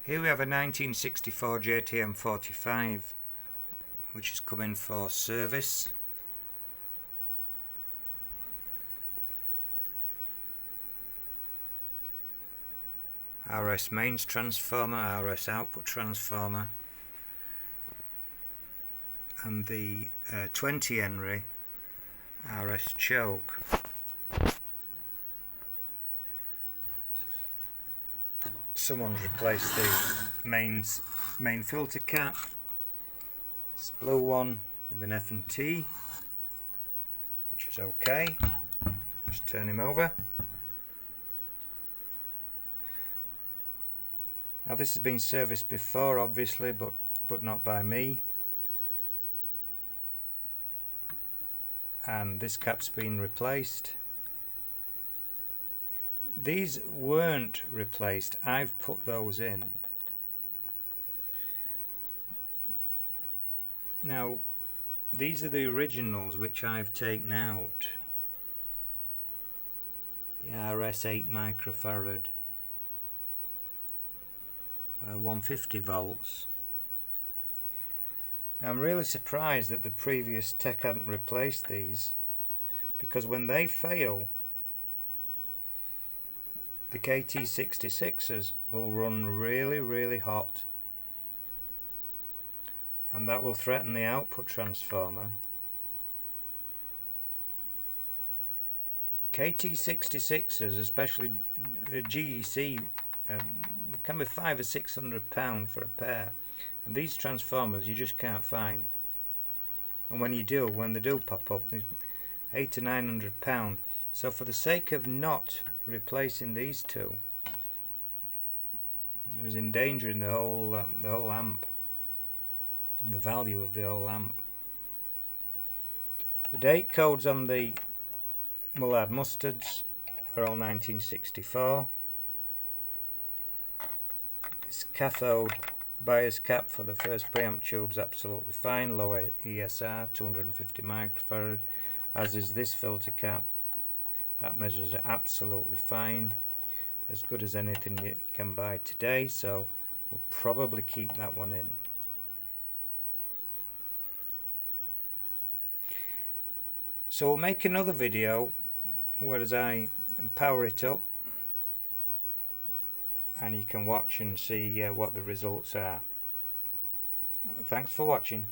Here we have a 1964 JTM45 which is coming for service. RS mains transformer, RS output transformer, and the 20 Henry RS choke. Someone's replaced the main filter cap. It's a blue one with an F&T, which is okay. Just turn him over. Now this has been serviced before, obviously, but not by me. And this cap's been replaced. These weren't replaced, I've put those in. Now these are the originals which I've taken out. The RS 8 microfarad, 150 volts. Now I'm really surprised that the previous tech hadn't replaced these, because when they fail, the KT66s will run really hot, and that will threaten the output transformer. KT66s, especially the GEC, can be £500 or £600 for a pair, and these transformers you just can't find. And when they do pop up, they're £800 to £900. So for the sake of not replacing these two, it was endangering the whole amp, the value of the whole amp. The date codes on the Mullard Mustards are all 1964. This cathode bias cap for the first preamp tube's absolutely fine, low ESR, 250 microfarad, as is this filter cap. That measures absolutely fine, as good as anything you can buy today, so we'll probably keep that one in. So we'll make another video whereas I power it up, and you can watch and see what the results are. Thanks for watching.